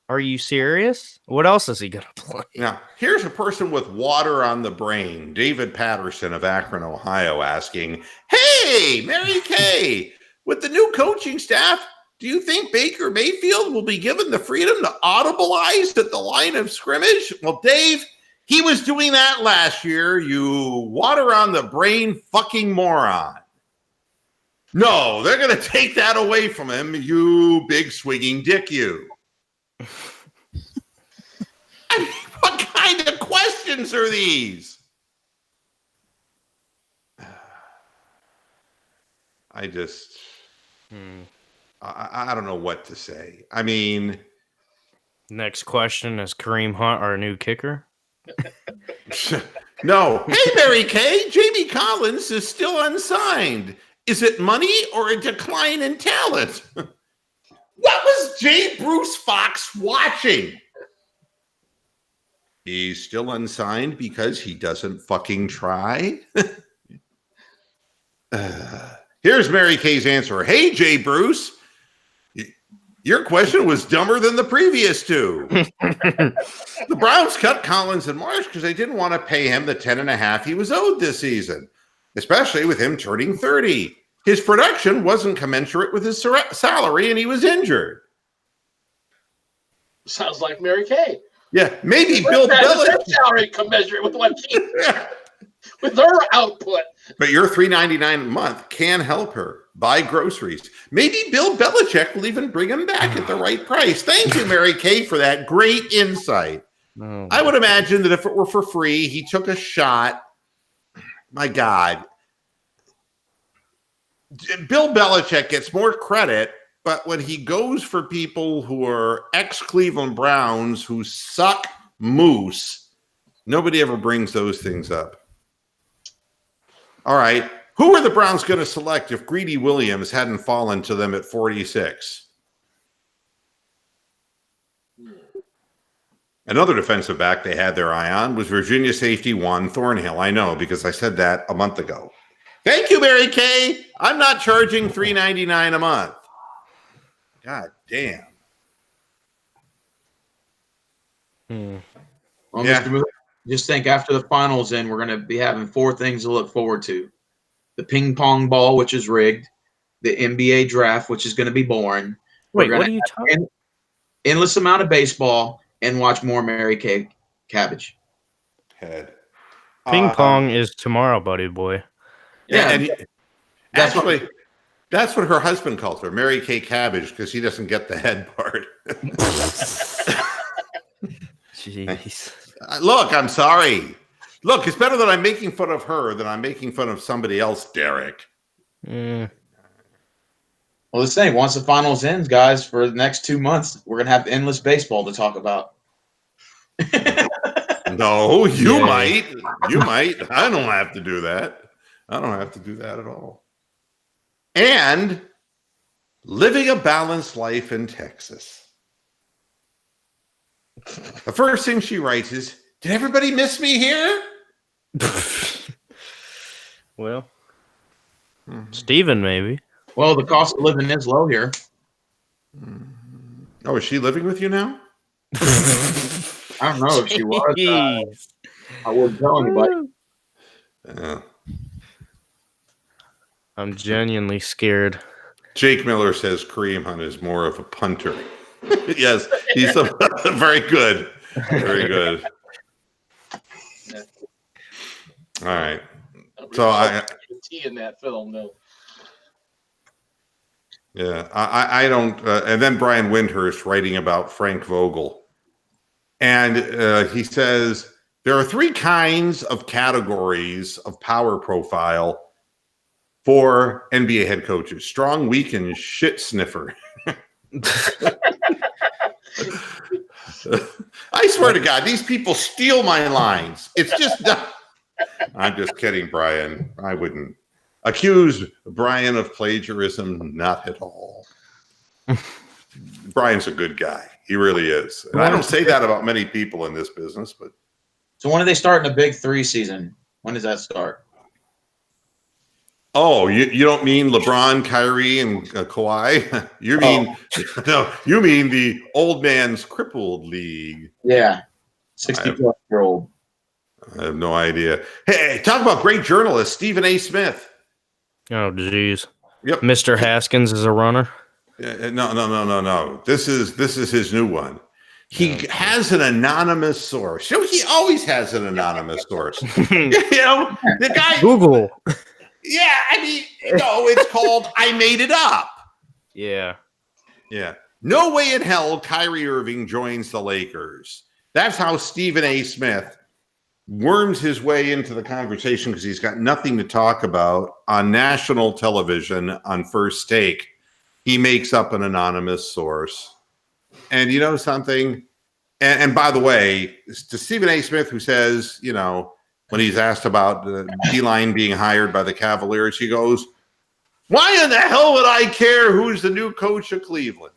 D: are you serious? What else is he going to play?
A: Now, here's a person with water on the brain, David Patterson of Akron, Ohio, asking, Hey, Mary Kay, with the new coaching staff, do you think Baker Mayfield will be given the freedom to audibilize at the line of scrimmage? Well, Dave, he was doing that last year, you water on the brain fucking moron. No, they're going to take that away from him, you big swigging dick, you. I mean, what kind of questions are these? I just... I don't know what to say. I mean...
D: Next question, is Kareem Hunt our new kicker?
A: No. Hey, Mary Kay, Jamie Collins is still unsigned. Is it money or a decline in talent? What was J. Bruce Fox watching? He's still unsigned because he doesn't fucking try. Here's Mary Kay's answer. Hey, Jay Bruce, Your question was dumber than the previous two. The Browns cut Collins in March because they didn't want to pay him the 10.5 he was owed this season, especially with him turning 30. His production wasn't commensurate with his salary, and he was injured.
B: Sounds like Mary Kay.
A: Yeah, maybe Bill Belichick.
B: Salary commensurate with what she, with her output.
A: But your $3.99 a month can help her buy groceries. Maybe Bill Belichick will even bring him back at the right price. Thank you, Mary Kay, for that great insight.
D: Oh,
A: I would imagine that if it were for free, he took a shot. My God. Bill Belichick gets more credit, but when he goes for people who are ex-Cleveland Browns who suck moose, nobody ever brings those things up. All right. Who are the Browns going to select if Greedy Williams hadn't fallen to them at 46? Another defensive back they had their eye on was Virginia safety Juan Thornhill. I know because I said that a month ago. Thank you, Mary Kay. I'm not charging $3.99 a month. God damn.
F: Well,
A: Yeah.
F: Mr. Moody, just think after the finals end, we're going to be having 4 things to look forward to. The ping pong ball, which is rigged. The NBA draft, which is going to be boring.
D: Wait,
F: We're
D: what
F: gonna
D: are you
F: have
D: talking?
F: endless amount of baseball and watch more Mary Kay Cabbage.
A: Head.
D: Ping pong is tomorrow, buddy boy.
A: Yeah, and
F: That's what-
A: actually, that's what her husband calls her, Mary Kay Cabbage, because he doesn't get the head part.
D: Jeez.
A: Look, I'm sorry. Look, it's better that I'm making fun of her than I'm making fun of somebody else, Derek.
F: Well, this thing, once the finals ends, guys, for the next 2 months, we're going to have endless baseball to talk about.
A: No, you
D: Yeah.
A: might. You might. I don't have to do that. I don't have to do that at all. And living a balanced life in Texas. The first thing she writes is, did everybody miss me here?
D: Well, Steven, maybe.
F: Well, the cost of living is low here.
A: Oh, is she living with you now?
F: I don't know if she was.
D: Jeez.
F: I wouldn't tell anybody.
D: I'm genuinely scared.
A: Jake Miller says Kareem Hunt is more of a punter. Yes, he's very good. Very good. All right. So
B: T in that film, though.
A: Yeah, I don't. And then Brian Windhurst writing about Frank Vogel. And he says there are 3 kinds of categories of power profile for NBA head coaches: strong, weak, and shit sniffer. I swear to God, these people steal my lines. It's just I'm just kidding, Brian. I wouldn't accuse Brian of plagiarism, not at all. Brian's a good guy. He really is. And I don't say that about many people in this business, but
F: So when are they starting a Big 3 season? When does that start?
A: oh, you don't mean LeBron, Kyrie, and Kawhi? You mean no? You mean the old man's crippled league?
F: Yeah. 60-plus-year-old.
A: I have no idea. Hey, talk about great journalist Stephen A. Smith.
D: Oh, jeez.
A: Yep.
D: Mr. Haskins is a runner.
A: No. This is his new one. He has an anonymous source. So he always has an anonymous source. You know, the guy.
D: Google.
A: Yeah, I mean, no, it's called I Made It Up.
D: Yeah.
A: Yeah. No way in hell Kyrie Irving joins the Lakers. That's how Stephen A. Smith worms his way into the conversation because he's got nothing to talk about on national television on First Take. He makes up an anonymous source. And you know something? And by the way, to Stephen A. Smith, who says, you know, when he's asked about Beeline being hired by the Cavaliers, he goes, why in the hell would I care who's the new coach of Cleveland?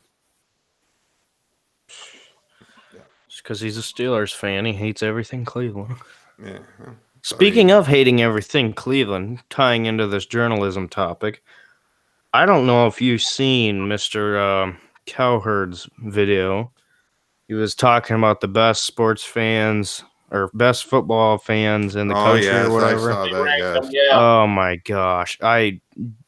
D: Just because he's a Steelers fan, he hates everything Cleveland.
A: Yeah.
D: Speaking of hating everything Cleveland, tying into this journalism topic, I don't know if you've seen Mr. Cowherd's video. He was talking about the best sports fans or best football fans in the country
A: yes,
D: or whatever.
A: I saw that, yes.
B: Yeah.
D: Oh my gosh. I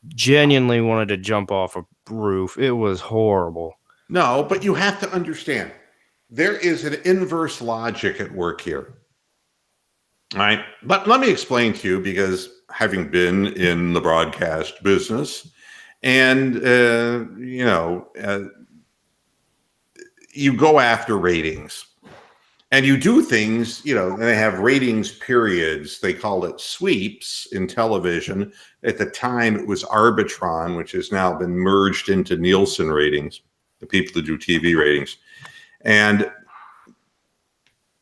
D: genuinely wanted to jump off a roof. It was horrible.
A: No, but you have to understand there is an inverse logic at work here. All right. But let me explain to you, because having been in the broadcast business and, you go after ratings and you do things, and they have ratings periods. They call it sweeps in television. At the time, it was Arbitron, which has now been merged into Nielsen ratings, the people that do TV ratings. And,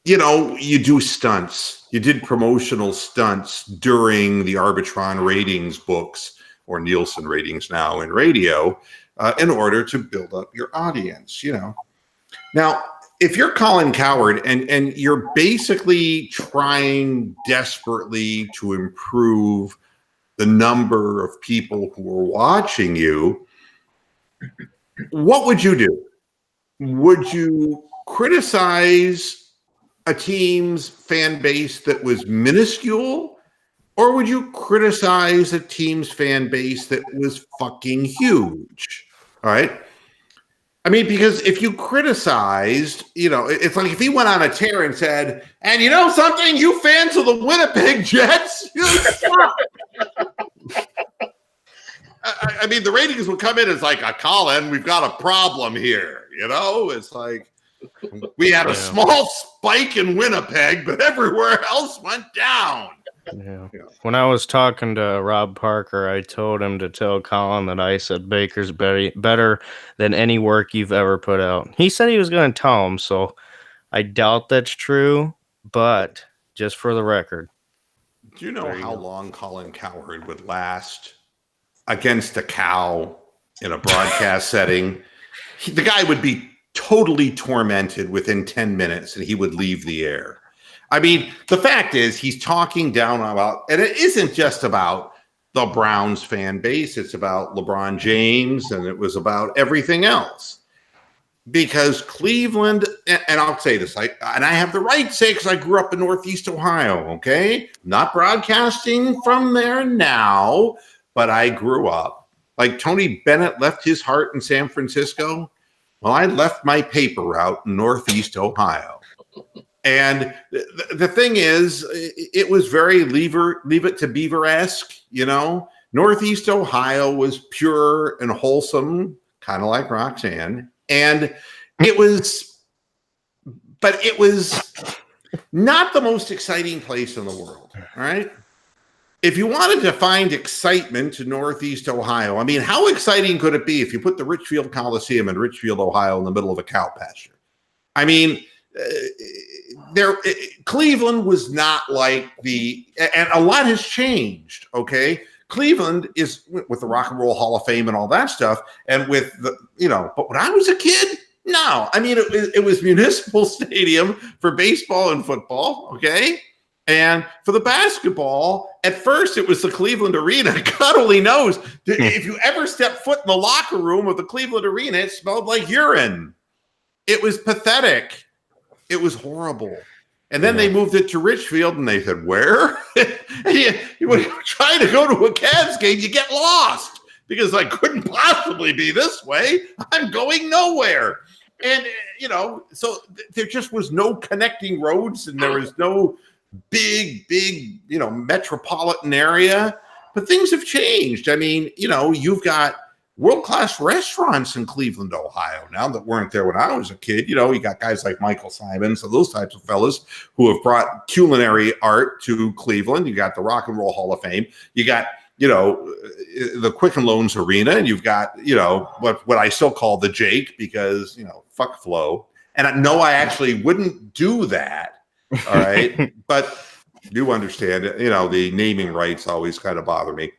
A: you do stunts. You did promotional stunts during the Arbitron ratings books, or Nielsen ratings now in radio, in order to build up your audience, Now, if you're Colin Cowherd and you're basically trying desperately to improve the number of people who are watching you, what would you do? Would you criticize a team's fan base that was minuscule, or would you criticize a team's fan base that was fucking huge? All right. I mean, because if you criticized, it's like if he went on a tear and said, and you know something, you fans of the Winnipeg Jets, I mean, the ratings would come in as like, Colin, we've got a problem here. It's like we had a small spike in Winnipeg, but everywhere else went down.
D: Yeah. When I was talking to Rob Parker, I told him to tell Colin that I said Baker's better than any work you've ever put out. He said he was going to tell him, so I doubt that's true, but just for the record.
A: Do you know how long Colin Cowherd would last against a cow in a broadcast setting? The guy would be totally tormented within 10 minutes and he would leave the air. I mean, the fact is he's talking down about, and it isn't just about the Browns fan base. It's about LeBron James, and it was about everything else. Because Cleveland, and I'll say this, and I have the right to say because I grew up in Northeast Ohio, okay? Not broadcasting from there now, but I grew up. Like Tony Bennett left his heart in San Francisco. Well, I left my paper route in Northeast Ohio. And the thing is, it was very leave it to Beaver-esque, Northeast Ohio was pure and wholesome, kind of like Roxanne. And it was not the most exciting place in the world, all right? If you wanted to find excitement in Northeast Ohio, I mean, how exciting could it be if you put the Richfield Coliseum in Richfield, Ohio, in the middle of a cow pasture? I mean, Cleveland was not like and a lot has changed, okay? Cleveland is with the Rock and Roll Hall of Fame and all that stuff, and with but when I was a kid, no. I mean, it was Municipal Stadium for baseball and football, okay? And for the basketball, at first it was the Cleveland Arena. God only knows. If you ever stepped foot in the locker room of the Cleveland Arena, it smelled like urine. It was pathetic. It was horrible. And then they moved it to Richfield, and they said, where? When you try to go to a Cavs game, you get lost because I couldn't possibly be this way. I'm going nowhere. And, so there just was no connecting roads, and there was no big, metropolitan area. But things have changed. I mean, you've got world-class restaurants in Cleveland, Ohio now that weren't there when I was a kid. You got guys like Michael Simons and those types of fellas who have brought culinary art to Cleveland. You got the Rock and Roll Hall of Fame. You got, the Quicken Loans Arena, and you've got, what I still call the Jake because, fuck Flo. And no, I actually wouldn't do that. All right. But you understand, the naming rights always kind of bother me.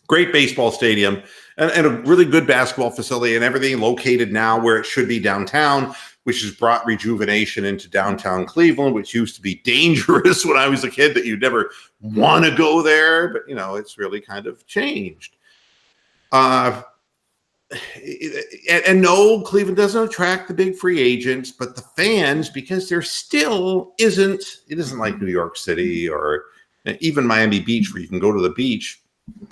A: Great baseball stadium and a really good basketball facility and everything located now where it should be downtown, which has brought rejuvenation into downtown Cleveland, which used to be dangerous when I was a kid that you'd never want to go there. But, it's really kind of changed. and no, Cleveland doesn't attract the big free agents, but the fans, because there still isn't, it isn't like New York City or even Miami Beach where you can go to the beach.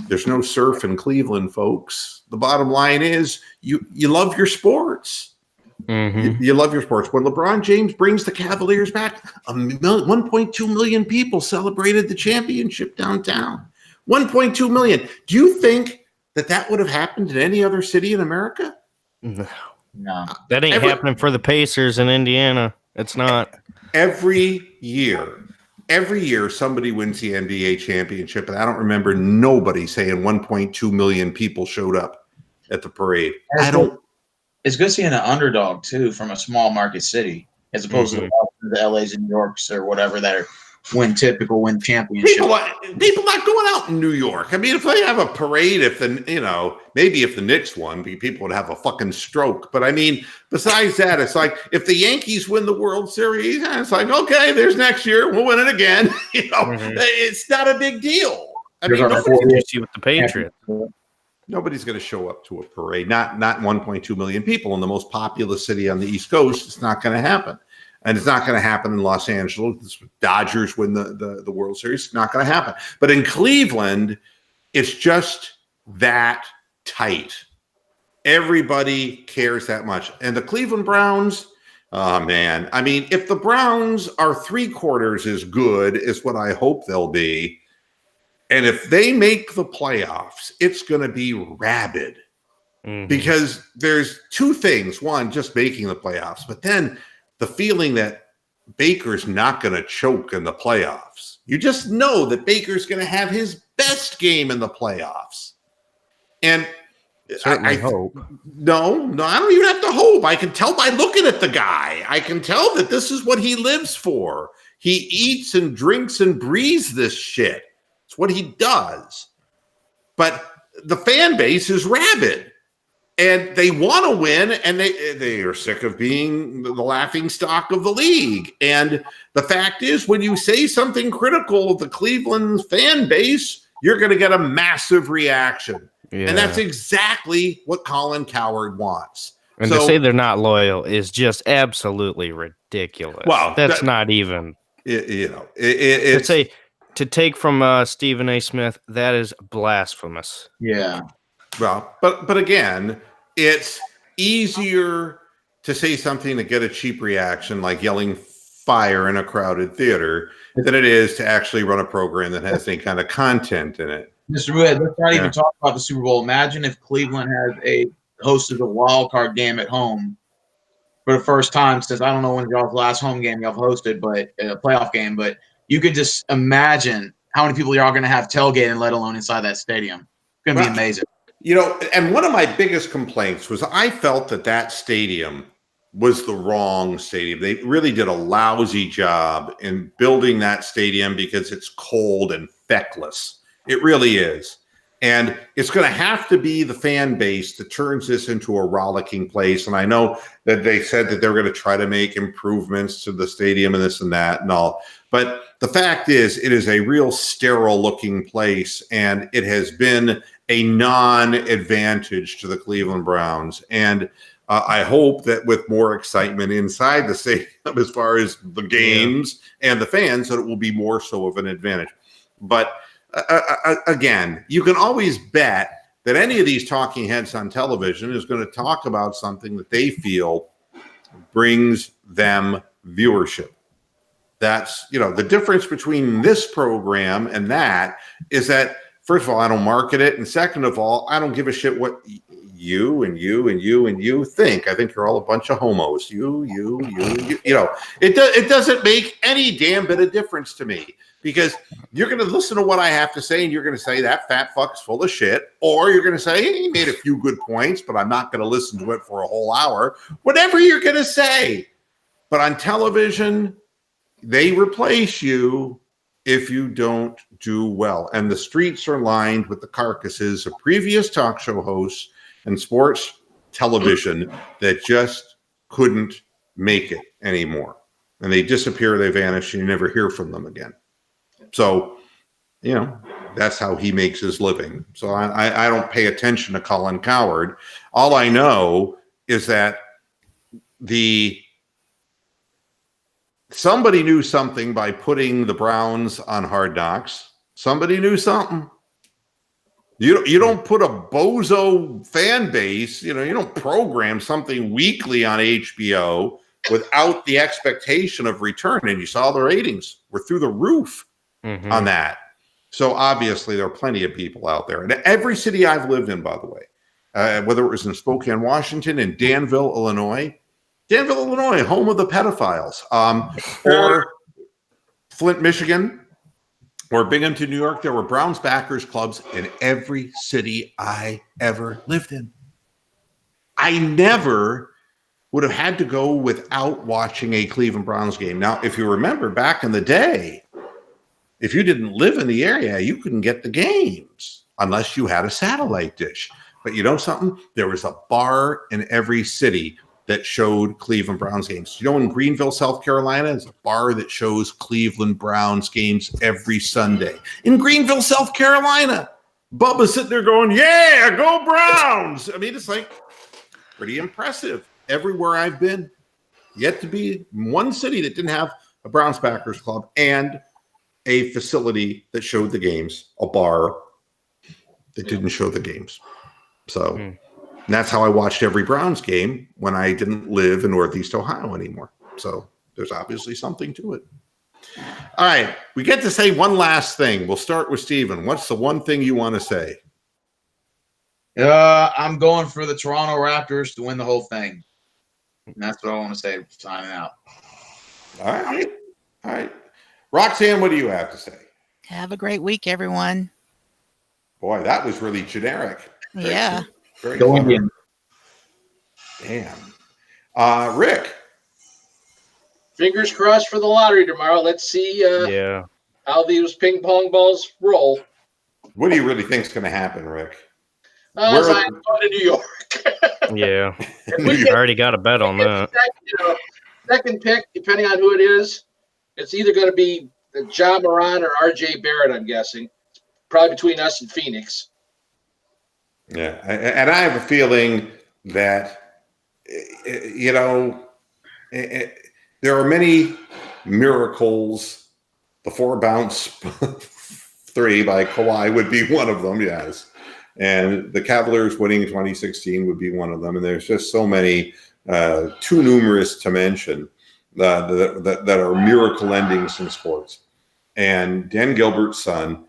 A: There's no surf in Cleveland, folks. The bottom line is you love your sports. You love your sports. When LeBron James brings the Cavaliers back, 1.2 million people celebrated the championship downtown. 1.2 million. Do you think that would have happened in any other city in America?
F: No.
D: That ain't happening for the Pacers in Indiana. It's not.
A: Every year somebody wins the NBA championship, and I don't remember nobody saying 1.2 million people showed up at the parade.
F: It's good seeing an underdog too from a small market city, as opposed to the LA's and New York's or whatever that are win championships.
A: People not going out in New York. I mean, if they have a parade, maybe if the Knicks won, people would have a fucking stroke. But I mean, besides that, it's like if the Yankees win the World Series, it's like, okay, there's next year, we'll win it again. It's not a big deal. I mean,
D: see with the Patriots.
A: Nobody's going to show up to a parade. Not 1.2 million people in the most populous city on the East Coast. It's not going to happen. And it's not going to happen in Los Angeles. Dodgers win the World Series. It's not going to happen. But in Cleveland, it's just that tight. Everybody cares that much. And the Cleveland Browns, oh, man. I mean, if the Browns are 3/4 as good as what I hope they'll be, and if they make the playoffs, it's going to be rabid. Because there's two things. One, just making the playoffs. But then the feeling that Baker's not going to choke in the playoffs. You just know that Baker's going to have his best game in the playoffs. And I
D: hope.
A: No, I don't even have to hope. I can tell by looking at the guy. I can tell that this is what he lives for. He eats and drinks and breathes this shit. It's what he does. But the fan base is rabid. And they want to win, and they are sick of being the laughing stock of the league. And the fact is, when you say something critical of the Cleveland fan base, you're going to get a massive reaction. Yeah. And that's exactly what Colin Cowherd wants.
D: And to say they're not loyal is just absolutely ridiculous.
A: Well,
D: that's not even.
A: It's
D: to take from Stephen A. Smith, that is blasphemous.
F: Yeah.
A: Well, but again, it's easier to say something to get a cheap reaction, like yelling fire in a crowded theater, than it is to actually run a program that has any kind of content in it.
F: Mr. Wood, let's not even talk about the Super Bowl. Imagine if Cleveland had hosted a wild card game at home for the first time since I don't know when y'all's last home game y'all hosted, but a playoff game. But you could just imagine how many people y'all going to have tailgating, let alone inside that stadium. It's going to be amazing.
A: And one of my biggest complaints was I felt that stadium was the wrong stadium. They really did a lousy job in building that stadium because it's cold and feckless. It really is. And it's going to have to be the fan base that turns this into a rollicking place. And I know that they said that they're going to try to make improvements to the stadium and this and that and all. But the fact is, it is a real sterile looking place, and it has been a non-advantage to the Cleveland Browns. And I hope that with more excitement inside the stadium as far as the games and the fans, that it will be more so of an advantage. But again, you can always bet that any of these talking heads on television is going to talk about something that they feel brings them viewership. That's, the difference between this program and that is that, first of all, I don't market it. And second of all, I don't give a shit what you and you and you and you think. I think you're all a bunch of homos. You. It doesn't make any damn bit of difference to me, because you're going to listen to what I have to say and you're going to say that fat fuck's full of shit. Or you're going to say, hey, he made a few good points, but I'm not going to listen to it for a whole hour. Whatever you're going to say. But on television, they replace you if you don't do well. And the streets are lined with the carcasses of previous talk show hosts and sports television that just couldn't make it anymore. And they disappear, they vanish, and you never hear from them again. So, That's how he makes his living. So I don't pay attention to Colin Cowherd. All I know is that somebody knew something by putting the Browns on Hard Knocks. Somebody knew something. You don't put a bozo fan base, you don't program something weekly on HBO without the expectation of return. And you saw the ratings were through the roof on that. So obviously there are plenty of people out there. And every city I've lived in, by the way, whether it was in Spokane, Washington, in Danville, Illinois, home of the pedophiles, or Flint, Michigan, or Binghamton, New York, there were Browns backers clubs in every city I ever lived in. I never would have had to go without watching a Cleveland Browns game. Now, if you remember back in the day, if you didn't live in the area, you couldn't get the games unless you had a satellite dish. But you know something? There was a bar in every city that showed Cleveland Browns games. In Greenville, South Carolina, there's a bar that shows Cleveland Browns games every Sunday. In Greenville, South Carolina, Bubba's sitting there going, yeah, go Browns. I mean, it's like pretty impressive. Everywhere I've been, yet to be one city that didn't have a Browns backers club and a facility that showed the games, a bar that didn't show the games. So that's how I watched every Browns game when I didn't live in Northeast Ohio anymore. So there's obviously something to it. All right. We get to say one last thing. We'll start with Steven. What's the one thing you want to say?
F: I'm going for the Toronto Raptors to win the whole thing. And that's what I want to say. Signing out.
A: All right. Roxanne, what do you have to say?
E: Have a great week, everyone.
A: Boy, that was really generic.
E: Yeah.
A: Very
F: Go
A: clever.
F: Indians.
A: Damn. Rick.
B: Fingers crossed for the lottery tomorrow. Let's see how these ping pong balls roll.
A: What do you really think is going to happen, Rick?
B: I'm going to New York.
D: Yeah. I already got a bet on that.
B: Second pick, depending on who it is, it's either going to be John Moran or R.J. Barrett, I'm guessing. Probably between us and Phoenix.
A: Yeah, and I have a feeling that, there are many miracles. The 4-bounce three by Kawhi would be one of them, yes. And the Cavaliers winning 2016 would be one of them. And there's just so many, too numerous to mention, that are miracle endings in sports. And Dan Gilbert's son,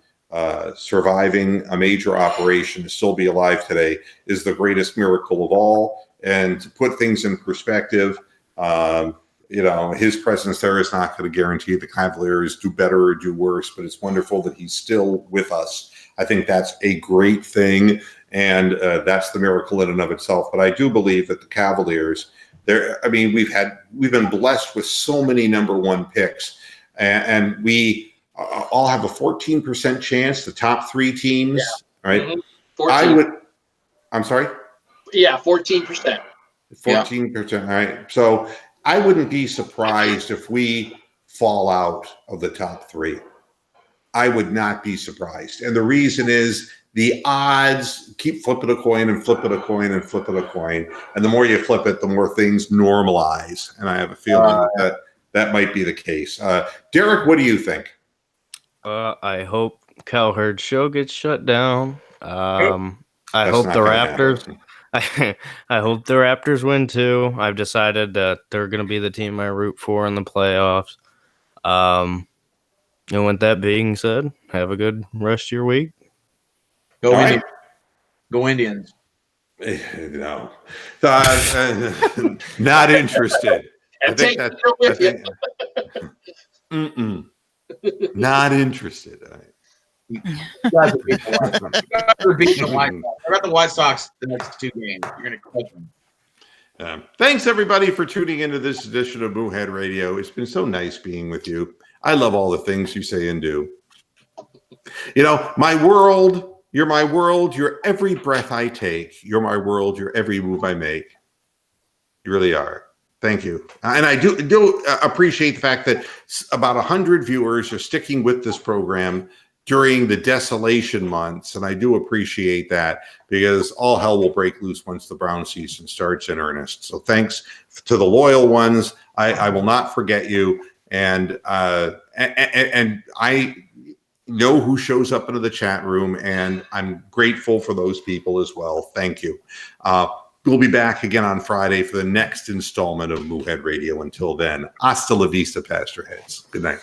A: surviving a major operation to still be alive today is the greatest miracle of all. And to put things in perspective, his presence there is not going to guarantee the Cavaliers do better or do worse, but it's wonderful that he's still with us. I think that's a great thing, and that's the miracle in and of itself. But I do believe that the Cavaliers, we've been blessed with so many number one picks, and we all have a 14% chance, the top three teams, right?
B: Mm-hmm. 14.
A: I'm sorry?
B: Yeah, 14%.
A: 14%, all right. So I wouldn't be surprised if we fall out of the top three. I would not be surprised. And the reason is the odds keep flipping a coin and flipping a coin and flipping a coin. And the more you flip it, the more things normalize. And I have a feeling that might be the case. Derek, what do you think?
D: I hope Cowherd's show gets shut down. I hope the Raptors. I hope the Raptors win too. I've decided that they're going to be the team I root for in the playoffs. And with that being said, have a good rest of your week.
F: Go Indians. Go Indians.
A: No, not interested.
B: And take it with
A: you. Not interested.
F: You guys are beating the White Sox. I got the White Sox the next two games. You're going to crush them.
A: Thanks, everybody, for tuning into this edition of Moohead Radio. It's been so nice being with you. I love all the things you say and do. My world, you're my world. You're every breath I take. You're my world. You're every move I make. You really are. Thank you. And I do appreciate the fact that about 100 viewers are sticking with this program during the desolation months, and I do appreciate that, because all hell will break loose once the brown season starts in earnest. So thanks to the loyal ones. I will not forget you, and I know who shows up into the chat room, and I'm grateful for those people as well. Thank you. We'll be back again on Friday for the next installment of Moohead Radio. Until then, hasta la vista, Pastor Heads. Good night.